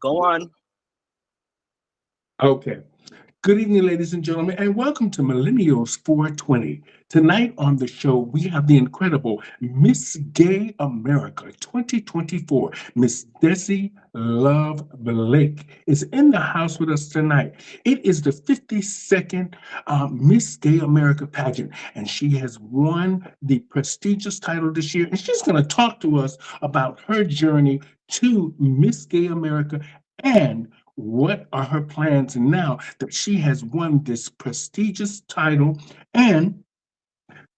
Go on. Okay. Good evening, ladies and gentlemen, and welcome to Millennials 420. Tonight on the show, we have the incredible Miss Gay America 2024. Miss Dessie Love Blake is in the house with us tonight. It is the 52nd Miss Gay America pageant, and she has won the prestigious title this year. And she's going to talk to us about her journey to Miss Gay America and what are her plans now that she has won this prestigious title and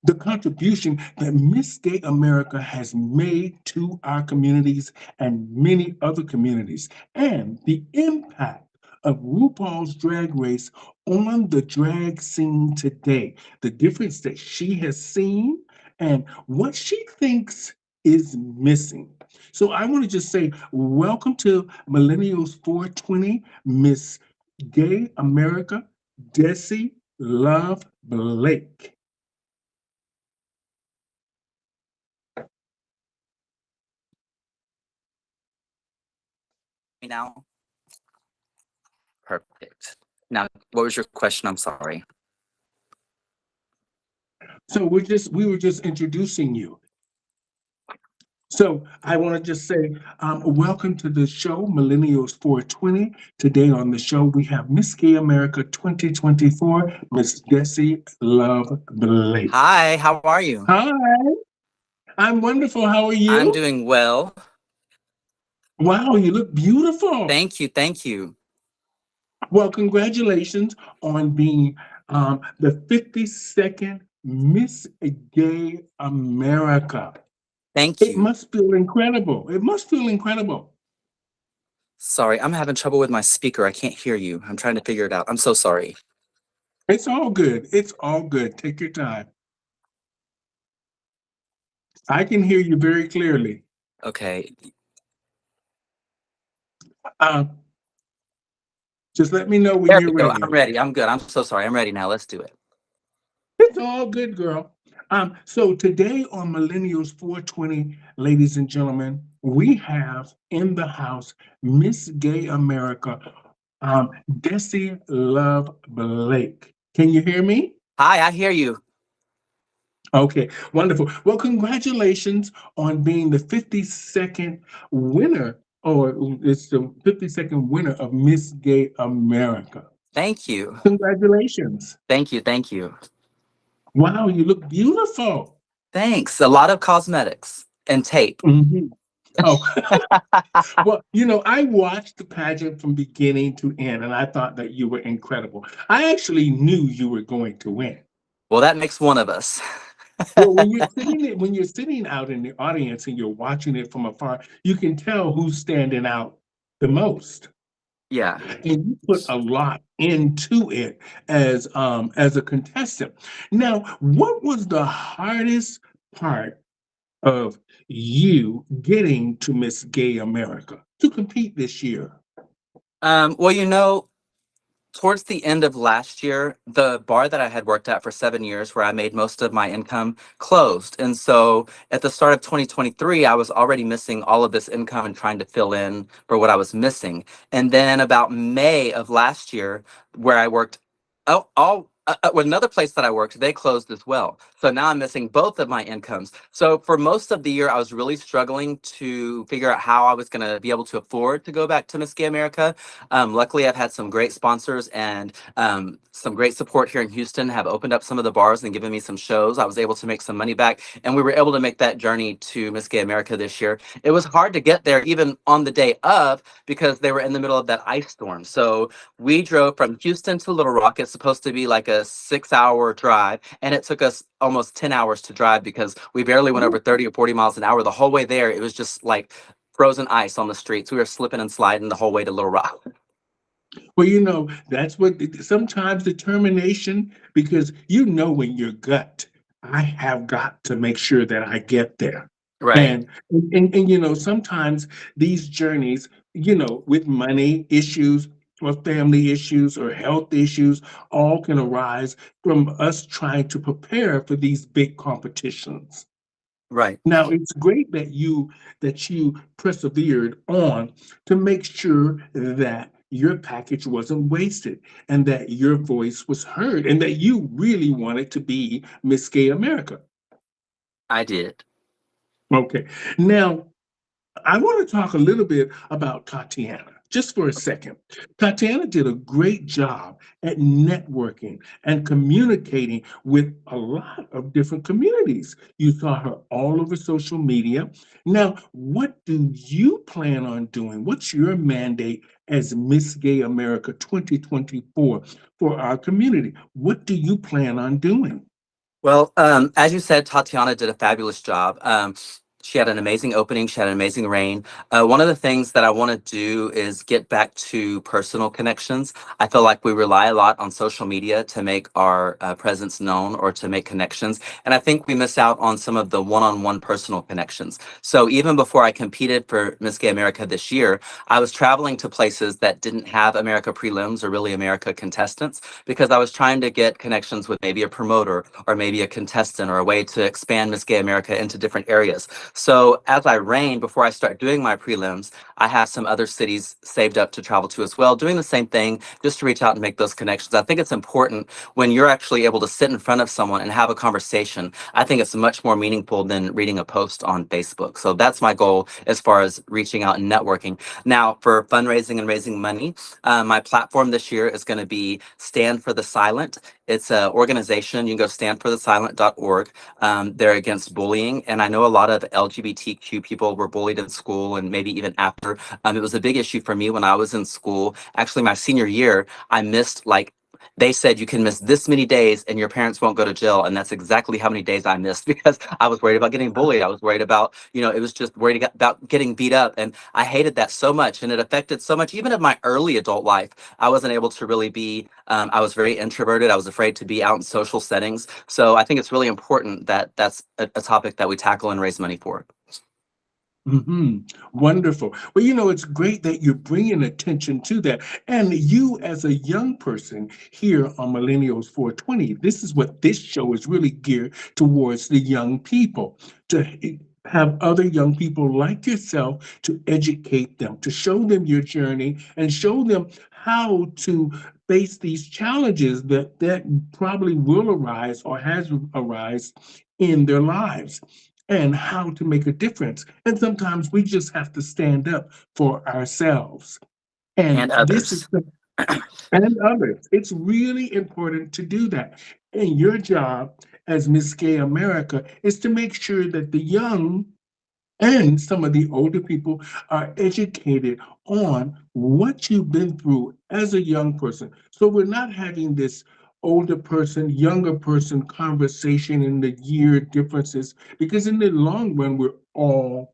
the contribution that Miss Gay America has made to our communities and many other communities, and the impact of RuPaul's Drag Race on the drag scene today, the difference that she has seen, and what she thinks is missing. So I want to just say, welcome to Millennials 420, Miss Gay America, Dessie Love Blake. Now, perfect. Now, what was your question? I'm sorry. So we were just introducing you. So I want to just say, welcome to the show, Millennials 420. Today on the show, we have Miss Gay America 2024, Miss Dessie Love Blake. Hi, how are you? Hi, I'm wonderful. How are I'm you? doing well. Wow, you look beautiful. Thank you. Thank you. Well, congratulations on being the 52nd Miss Gay America. Thank It you. must feel incredible. It must feel incredible. Sorry, I'm having trouble with my speaker. I can't hear you. I'm trying to figure it out. I'm so sorry. It's all good. It's all good. Take your time. I can hear you very clearly. Okay. Uh, just let me know when There you're we go. ready. I'm ready. I'm good. I'm so sorry. I'm ready now. Let's do it. It's all good, girl. So today on Millennials 420, ladies and gentlemen, we have in the house Miss Gay America, Dessie Love Blake. Can you hear me? Hi, I hear you. Okay, wonderful. Well, congratulations on being the 52nd winner, or it's the 52nd winner of Miss Gay America. Thank you. Congratulations. Thank you. Thank you. Wow, you look beautiful. Thanks. A lot of cosmetics and tape. Mhm. Oh, well, I watched the pageant from beginning to end, and I thought that you were incredible. I actually knew you were going to win. Well, that makes one of us. Well, when you're sitting out in the audience and you're watching it from afar, you can tell who's standing out the most. Yeah. And you put a lot into it as a contestant. Now, what was the hardest part of you getting to Miss Gay America to compete this year? Well, towards the end of last year, the bar that I had worked at for 7 years, where I made most of my income, closed. And so at the start of 2023, I was already missing all of this income and trying to fill in for what I was missing. And then about May of last year, where I worked, with another place that I worked, they closed as well. So now I'm missing both of my incomes. So for most of the year, I was really struggling to figure out how I was going to be able to afford to go back to Miss Gay America. Luckily, I've had some great sponsors and some great support here in Houston, have opened up some of the bars and given me some shows. I was able to make some money back, and we were able to make that journey to Miss Gay America this year. It was hard to get there even on the day of because they were in the middle of that ice storm. So we drove from Houston to Little Rock. It's supposed to be like a 6-hour drive, and it took us almost 10 hours to drive because we barely went over 30 or 40 miles an hour. The whole way there, it was just like frozen ice on the streets. We were slipping and sliding the whole way to Little Rock. Well, that's what sometimes determination, because when your gut, I have got to make sure that I get there. Right. And sometimes these journeys, with money issues or family issues or health issues, all can arise from us trying to prepare for these big competitions. Right. Now, it's great that you persevered on to make sure that your package wasn't wasted and that your voice was heard and that you really wanted to be Miss Gay America. I did. Okay. Now, I want to talk a little bit about Tatiana, just for a second. Tatiana did a great job at networking and communicating with a lot of different communities. You saw her all over social media. Now, what do you plan on doing? What's your mandate as Miss Gay America 2024 for our community? What do you plan on doing? Well, as you said, Tatiana did a fabulous job. She had an amazing opening. She had an amazing reign. One of the things that I want to do is get back to personal connections. I feel like we rely a lot on social media to make our presence known or to make connections. And I think we miss out on some of the one on one personal connections. So even before I competed for Miss Gay America this year, I was traveling to places that didn't have America prelims or really America contestants because I was trying to get connections with maybe a promoter or maybe a contestant or a way to expand Miss Gay America into different areas. So as I reign, before I start doing my prelims, I have some other cities saved up to travel to as well, doing the same thing just to reach out and make those connections. I think it's important when you're actually able to sit in front of someone and have a conversation. I think it's much more meaningful than reading a post on Facebook. So that's my goal as far as reaching out and networking. Now, for fundraising and raising money, my platform this year is going to be Stand for the Silent. It's an organization. You can go standforthesilent.org. They're against bullying. And I know a lot of LGBTQ people were bullied in school and maybe even after. It was a big issue for me when I was in school. Actually, my senior year, I missed like they said you can miss this many days and your parents won't go to jail. And that's exactly how many days I missed because I was worried about getting bullied. I was worried about, it was just worried about getting beat up. And I hated that so much. And it affected so much, even of my early adult life. I wasn't able to really be, I was very introverted. I was afraid to be out in social settings. So I think it's really important that that's a topic that we tackle and raise money for. Hmm. Wonderful. Well, it's great that you're bringing attention to that. And you, as a young person here on Millennials 420, this is what this show is really geared towards the young people to have other young people like yourself to educate them, to show them your journey and show them how to face these challenges that probably will arise or has arise in their lives and how to make a difference. And sometimes we just have to stand up for ourselves. And And this is others. and others. It's really important to do that. And your job as Miss Gay America is to make sure that the young and some of the older people are educated on what you've been through as a young person. So we're not having this older person, younger person conversation in the year differences, because in the long run, we're all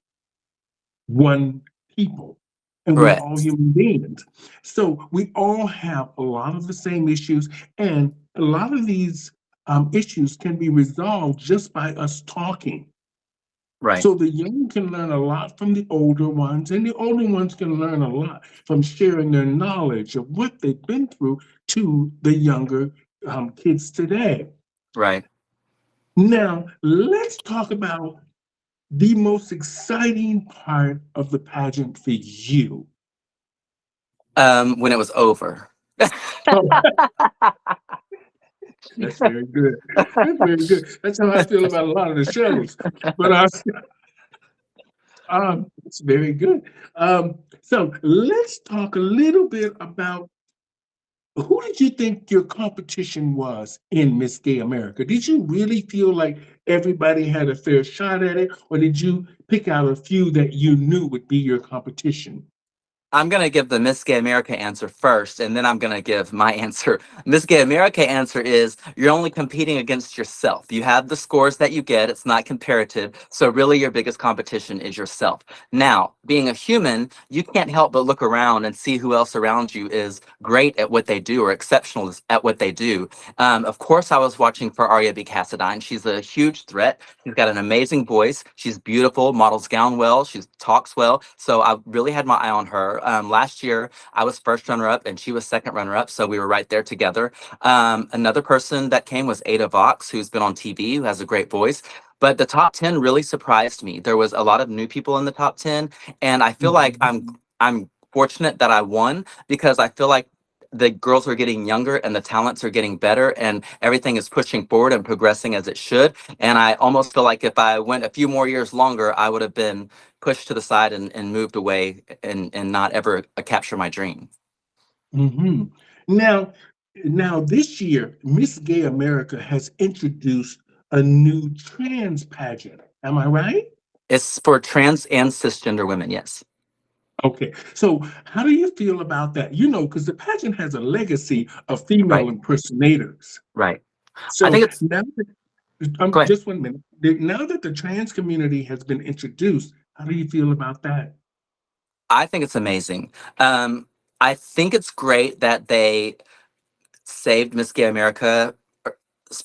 one people and we're all Correct. human beings. So we all have a lot of the same issues, and a lot of these issues can be resolved just by us talking. Right. So the young can learn a lot from the older ones, and the older ones can learn a lot from sharing their knowledge of what they've been through to the younger kids today. Right. Now, let's talk about the most exciting part of the pageant for you. When it was over. Oh, that's very good. That's very good. That's how I feel about a lot of the shows. But it's very good. So let's talk a little bit about who did you think your competition was in Miss Gay America? Did you really feel like everybody had a fair shot at it, or did you pick out a few that you knew would be your competition? I'm going to give the Miss Gay America answer first, and then I'm going to give my answer. Miss Gay America answer is you're only competing against yourself. You have the scores that you get, it's not comparative. So, really, your biggest competition is yourself. Now, being a human, you can't help but look around and see who else around you is great at what they do or exceptional at what they do. Of course, I was watching for Arya B. Cassadine. She's a huge threat. She's got an amazing voice. She's beautiful, models gown well, she talks well. So I really had my eye on her. Last year, I was first runner up and she was second runner up. So we were right there together. Another person that came was Ada Vox, who's been on TV, who has a great voice. But the top 10 really surprised me. There was a lot of new people in the top 10, and I feel like Mhm. I'm fortunate that I won because I feel like the girls are getting younger and the talents are getting better and everything is pushing forward and progressing as it should. And I almost feel like if I went a few more years longer, I would have been pushed to the side and moved away and not ever capture my dream. Mhm. Now, now this year, Miss Gay America has introduced a new trans pageant. Am I right? It's for trans and cisgender women, yes. Okay. So, how do you feel about that? You know, because the pageant has a legacy of female Right, impersonators. right. I So think it's now that, go ahead. just 1 minute. Now that the trans community has been introduced, how do you feel about that? I think it's amazing. Um, I think it's great that they saved Miss Gay America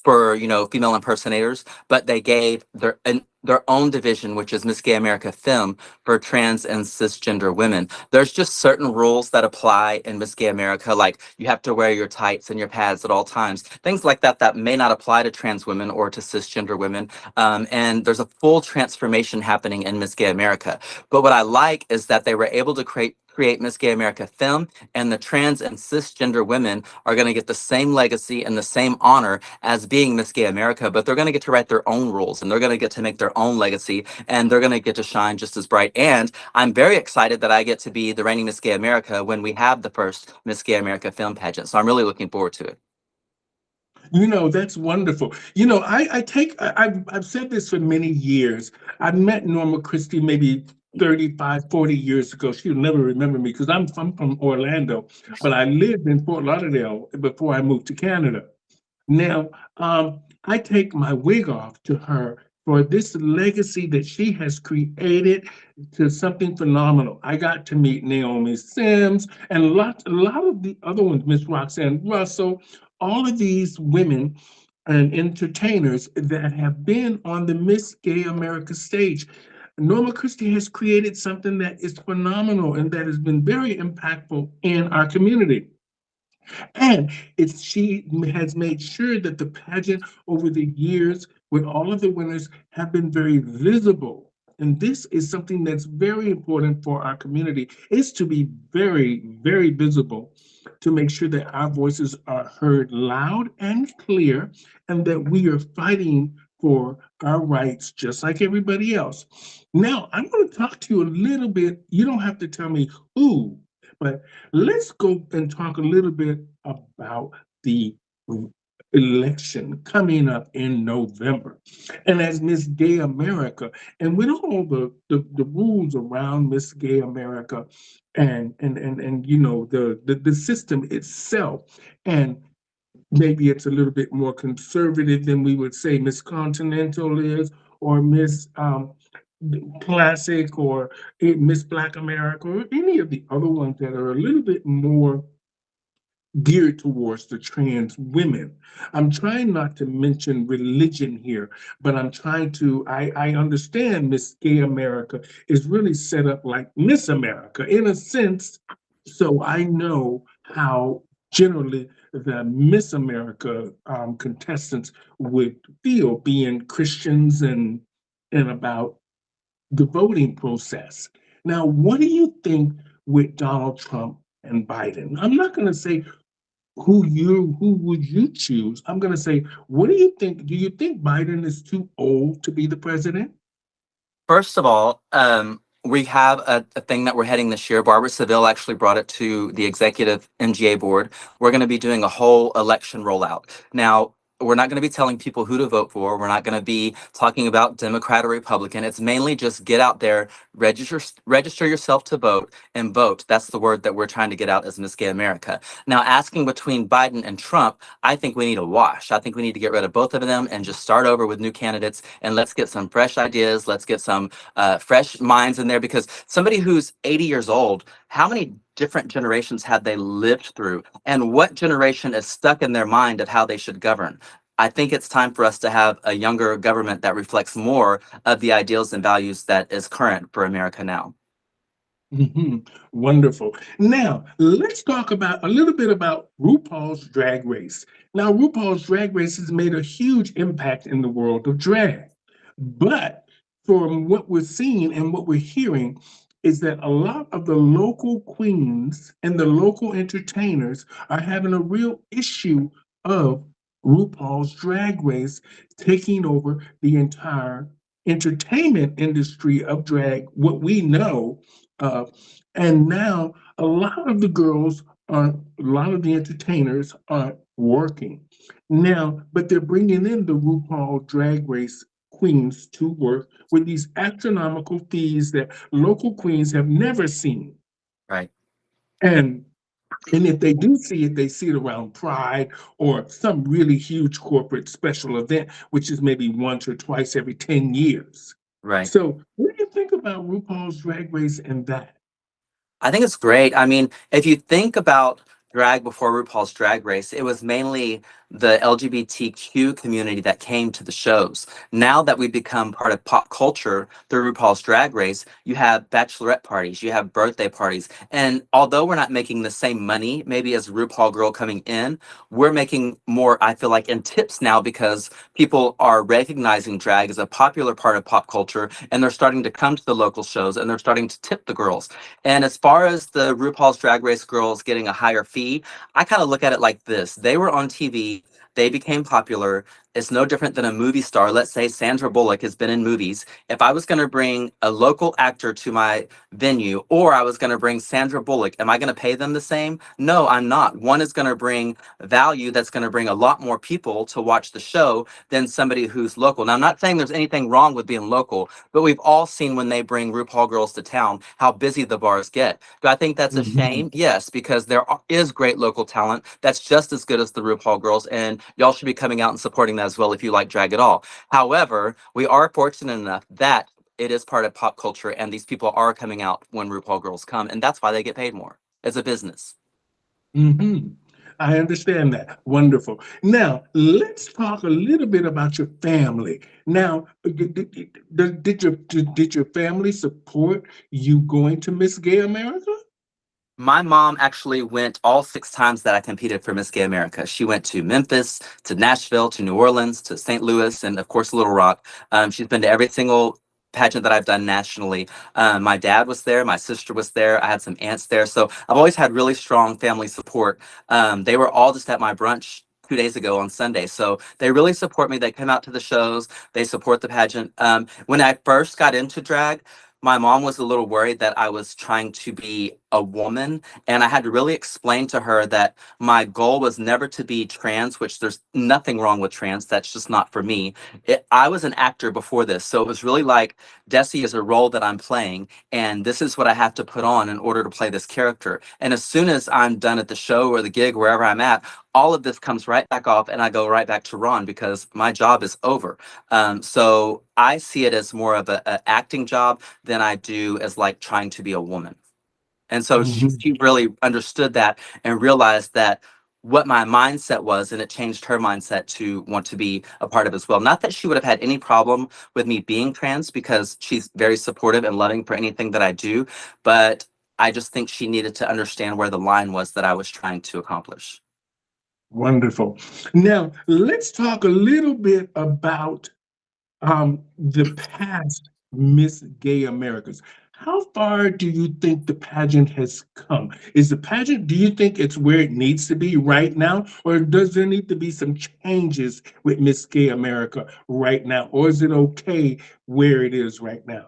for female impersonators, but they gave their own division, which is Miss Gay America Femme, for trans and cisgender women. There's just certain rules that apply in Miss Gay America, like you have to wear your tights and your pads at all times, things like that that may not apply to trans women or to cisgender women. And there's a full transformation happening in Miss Gay America. But what I like is that they were able to create Miss Gay America Femme, and the trans and cisgender women are going to get the same legacy and the same honor as being Miss Gay America, but they're going to get to write their own rules and they're going to get to make their own legacy and they're going to get to shine just as bright. And I'm very excited that I get to be the reigning Miss Gay America when we have the first Miss Gay America film pageant. So I'm really looking forward to it. You know, that's wonderful. You know, I've said this for many years. I met Norma Christie maybe 35, 40 years ago. She'll never remember me because I'm from Orlando, but I lived in Fort Lauderdale before I moved to Canada. Now, I take my wig off to her for this legacy that she has created to something phenomenal. I got to meet Naomi Sims and a lot of the other ones, Miss Roxanne Russell, all of these women and entertainers that have been on the Miss Gay America stage. Norma Christie has created something that is phenomenal and that has been very impactful in our community. And she has made sure that the pageant over the years with all of the winners have been very visible. And this is something that's very important for our community, is to be very, very visible to make sure that our voices are heard loud and clear and that we are fighting for our rights just like everybody else. Now, I'm going to talk to you a little bit. You don't have to tell me who, but let's go and talk a little bit about the election coming up in November. And as Miss Gay America, and with all the rules around Miss Gay America and you know the system itself, and maybe it's a little bit more conservative than we would say Miss Continental is, or Miss Classic, or Miss Black America, or any of the other ones that are a little bit more geared towards the trans women. I'm trying not to mention religion here, but I understand Miss Gay America is really set up like Miss America in a sense. So I know how generally the Miss America contestants would feel being Christians and about the voting process. Now, what do you think with Donald Trump and Biden? I'm not going to say who would you choose? I'm going to say, what do you think? Do you think Biden is too old to be the president? First of all, we have a thing that we're heading this year. Barbara Seville actually brought it to the executive MGA board. We're going to be doing a whole election rollout. Now, we're not going to be telling people who to vote for. We're not going to be talking about Democrat or Republican. It's mainly just get out there, register yourself to vote, and vote. That's the word that we're trying to get out as Miss Gay America. Now, asking between Biden and Trump, I think we need a wash. I think we need to get rid of both of them and just start over with new candidates. And let's get some fresh ideas. Let's get some fresh minds in there, because somebody who's 80 years old, how many different generations have they lived through? And what generation is stuck in their mind of how they should govern? I think it's time for us to have a younger government that reflects more of the ideals and values that is current for America now. Mhm. Wonderful. Now, let's talk about a little bit about RuPaul's Drag Race. Now, RuPaul's Drag Race has made a huge impact in the world of drag. But from what we're seeing and what we're hearing is that a lot of the local queens and the local entertainers are having a real issue of RuPaul's Drag Race taking over the entire entertainment industry of drag, what we know. Uh, and now a lot of the girls are, a lot of the entertainers are working now, but they're bringing in the RuPaul Drag Race queens to work with these astronomical fees that local queens have never seen. Right. And and if they do see it, they see it around Pride or some really huge corporate special event, which is maybe once or twice every 10 years. Right. So, what do you think about RuPaul's Drag Race and that? I think it's great. I mean, if you think about drag before RuPaul's Drag Race, it was mainly the LGBTQ community that came to the shows. Now that we've become part of pop culture through RuPaul's Drag Race, you have bachelorette parties, you have birthday parties. And although we're not making the same money, maybe as a RuPaul girl coming in, we're making more, I feel like, in tips now because people are recognizing drag as a popular part of pop culture and they're starting to come to the local shows and they're starting to tip the girls. And as far as the RuPaul's Drag Race girls getting a higher fee, I kind of look at it like this. They were on TV, they became popular. It's no different than a movie star. Let's say Sandra Bullock has been in movies. If I was going to bring a local actor to my venue or I was going to bring Sandra Bullock, am I going to pay them the same? No, I'm not. One is going to bring value that's going to bring a lot more people to watch the show than somebody who's local. Now, I'm not saying there's anything wrong with being local, but we've all seen when they bring RuPaul girls to town how busy the bars get. Do I think that's a Mhm. shame? Yes, because is great local talent that's just as good as the RuPaul girls, and y'all should be coming out and supporting that as well if you like drag at all. However, we are fortunate enough that it is part of pop culture, and these people are coming out when RuPaul girls come, and that's why they get paid more as a business. Mhm. I understand that. Wonderful. Now, let's talk a little bit about your family. Now, did your family support you going to Miss Gay America? My mom actually went all 6 times that I competed for Miss Gay America. She went to Memphis, to Nashville, to New Orleans, to St. Louis, and of course, Little Rock. She's been to every single pageant that I've done nationally. My dad was there, my sister was there, I had some aunts there. So I've always had really strong family support. They were all just at my brunch 2 days ago on Sunday. So they really support me. They come out to the shows, they support the pageant. When I first got into drag, my mom was a little worried that I was trying to be a woman. And I had to really explain to her that my goal was never to be trans, which there's nothing wrong with trans. That's just not for me. I was an actor before this. So it was really like Dessie is a role that I'm playing. And this is what I have to put on in order to play this character. And as soon as I'm done at the show or the gig, wherever I'm at, all of this comes right back off and I go right back to Ron because my job is over. So I see it as more of a acting job than I do as like trying to be a woman. And so Mhm. she really understood that and realized that what my mindset was, and it changed her mindset to want to be a part of as well. Not that she would have had any problem with me being trans because she's very supportive and loving for anything that I do, but I just think she needed to understand where the line was that I was trying to accomplish. Wonderful. Now, let's talk a little bit about the past Miss Gay Americas. How far do you think the pageant has come? Is the pageant, do you think it's where it needs to be right now? Or does there need to be some changes with Miss Gay America right now? Or is it okay where it is right now?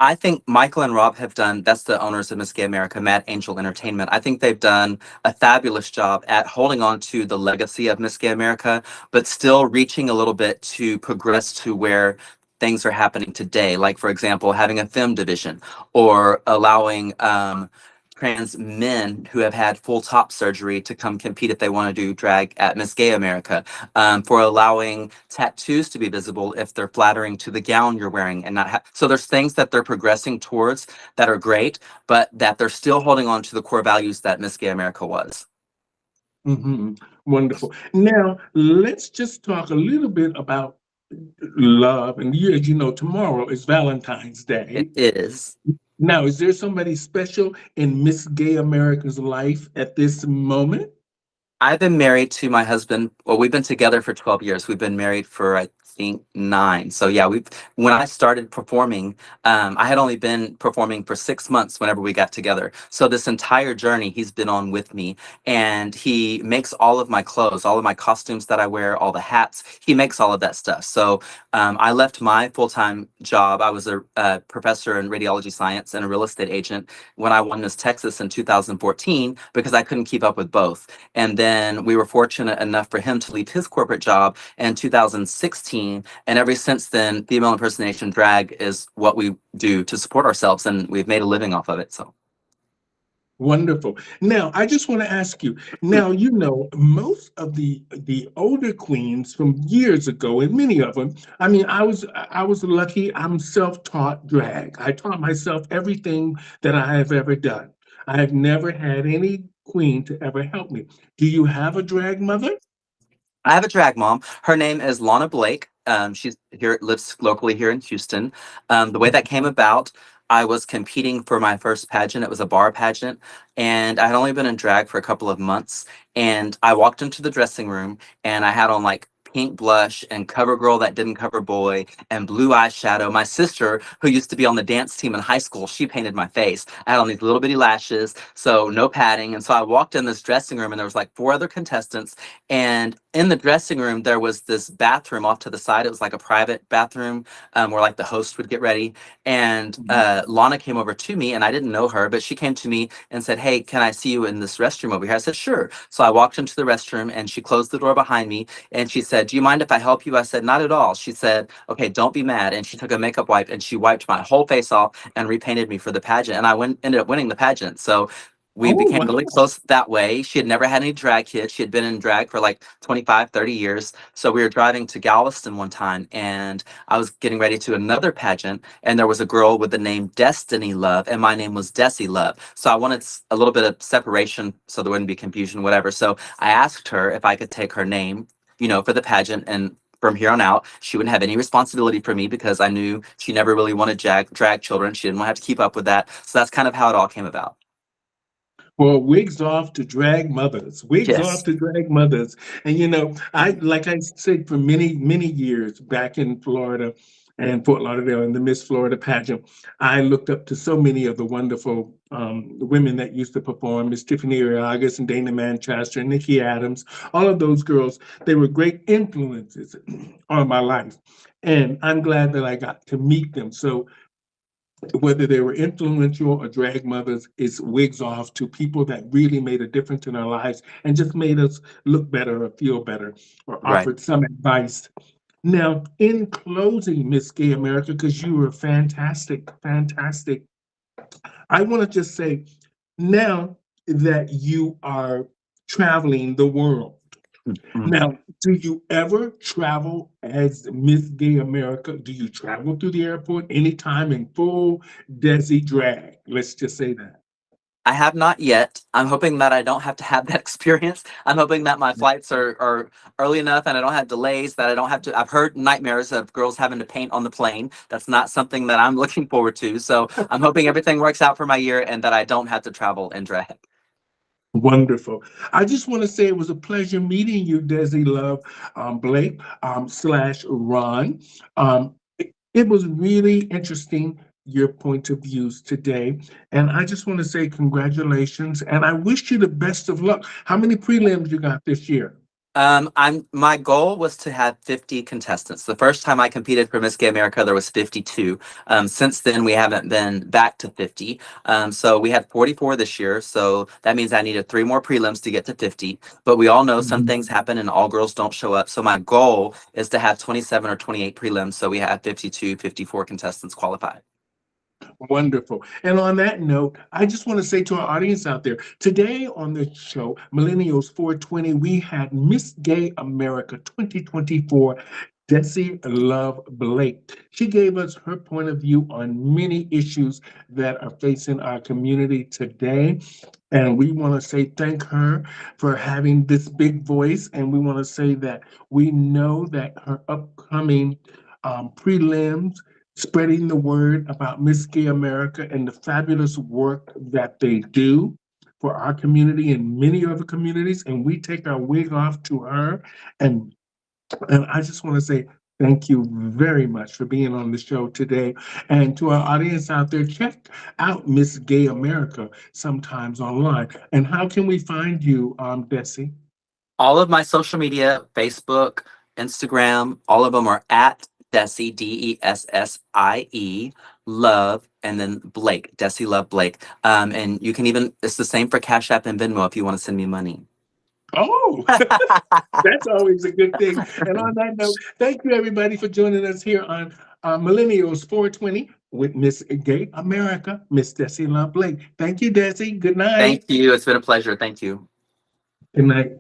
I think Michael and Rob have done, that's the owners of Miss Gay America, Mad Angel Entertainment. I think they've done a fabulous job at holding on to the legacy of Miss Gay America, but still reaching a little bit to progress to where things are happening today. Like, for example, having a film division or allowing trans men who have had full top surgery to come compete if they want to do drag at Miss Gay America, for allowing tattoos to be visible if they're flattering to the gown you're wearing and not so there's things that they're progressing towards that are great, but that they're still holding on to the core values that Miss Gay America was. Mhm. Wonderful. Now, let's just talk a little bit about love. And you, as you know, tomorrow is Valentine's It Day. is. Now, is there somebody special in Miss Gay America's life at this moment? I've been married to my husband. Well, we've been together for 12 years. We've been married for, I think, nine. So yeah, when I started performing, I had only been performing for 6 months whenever we got together. So this entire journey he's been on with me, and he makes all of my clothes, all of my costumes that I wear, all the hats. He makes all of that stuff. So I left my full-time job. I was a professor in radiology science and a real estate agent when I won Miss Texas in 2014 because I couldn't keep up with both. And then we were fortunate enough for him to leave his corporate job in 2016. And ever since then, female impersonation drag is what we do to support ourselves, and we've made a living off of it. So Wonderful. Now, I just want to ask you. Now, you know, most of the older queens from years ago, and many of them. I mean, I was lucky. I'm self-taught drag. I taught myself everything that I have ever done. I have never had any queen to ever help me. Do you have a drag mother? I have a drag mom. Her name is Lana Blake. She's here, lives locally here in Houston. The way that came about, I was competing for my first pageant. It was a bar pageant, and I had only been in drag for a couple of months. And I walked into the dressing room, and I had on like pink blush and cover girl that didn't cover boy and blue eyeshadow. My sister, who used to be on the dance team in high school, she painted my face. I had on these little bitty lashes, so no padding. And so I walked in this dressing room, and there was like four other contestants, and in the dressing room, there was this bathroom off to the side. It was like a private bathroom where like the host would get ready. And Lana came over to me, and I didn't know her, but she came to me and said, "Hey, can I see you in this restroom over here?" I said, "Sure." So I walked into the restroom, and she closed the door behind me, and she said, "Do you mind if I help you?" I said, "Not at all." She said, "Okay, don't be mad." And she took a makeup wipe and she wiped my whole face off and repainted me for the pageant. And ended up winning the pageant. So we Oh, became really wow. close that way. She had never had any drag kids. She had been in drag for like 25, 30 years. So we were driving to Galveston one time, and I was getting ready to another pageant, and there was a girl with the name Destiny Love, and my name was Dessie Love. So I wanted a little bit of separation so there wouldn't be confusion, whatever. So I asked her if I could take her name, for the pageant, and from here on out, she wouldn't have any responsibility for me because I knew she never really wanted drag children. She didn't want to have to keep up with that. So that's kind of how it all came about. Well, wigs off to drag mothers, wigs off Yes. to drag mothers. And you know, like I said, for many, many years back in Florida and Fort Lauderdale in the Miss Florida pageant, I looked up to so many of the wonderful women that used to perform, Miss Tiffany Ariagas and Dana Manchester and Nikki Adams, all of those girls, they were great influences on my life. And I'm glad that I got to meet them. So whether they were influential or drag mothers, it's wigs off to people that really made a difference in our lives and just made us look better or feel better or Right. offered some advice. Now, in closing, Miss Gay America, because you were fantastic, fantastic, I want to just say now that you are traveling the world, Mm. now, do you ever travel as Miss Gay America? Do you travel through the airport anytime in full Desi drag? Let's just say that. I have not yet. I'm hoping that I don't have to have that experience. I'm hoping that my flights are early enough and I don't have delays, that I don't have to. I've heard nightmares of girls having to paint on the plane. That's not something that I'm looking forward to. So I'm hoping everything works out for my year and that I don't have to travel in drag. Wonderful. I just want to say it was a pleasure meeting you, Desi Love Blake slash Ron. It was really interesting, your point of views today. And I just want to say congratulations and I wish you the best of luck. How many prelims you got this year? My goal was to have 50 contestants. The first time I competed for Miss Gay America, there was 52. Since then, we haven't been back to 50. So we had 44 this year. So that means I needed three more prelims to get to 50. But we all know some Mhm. things happen and all girls don't show up. So my goal is to have 27 or 28 prelims. So we have 52, 54 contestants qualified. Wonderful. And on that note, I just want to say to our audience out there, today on the show, Millennials 420, we had Miss Gay America 2024, Dessie Love Blake. She gave us her point of view on many issues that are facing our community today. And we want to say thank her for having this big voice. And we want to say that we know that her upcoming prelims, spreading the word about Miss Gay America and the fabulous work that they do. for our community and many other communities, and we take our wig off to her. And and I just want to say thank you very much for being on the show today. And to our audience out there, check out Miss Gay America sometimes online. And how can we find you, Dessie? All of my social media, Facebook, Instagram, all of them are at Dessie, Dessie, Love, and then Blake, Dessie Love Blake. And you can even, it's the same for Cash App and Venmo if you want to send me money. Oh, that's always a good thing. And on that note, thank you everybody for joining us here on Millennials 420 with Miss Gay America, Miss Dessie Love Blake. Thank you, Dessie. Good Thank night. you. It's been a pleasure. Thank you. Good night.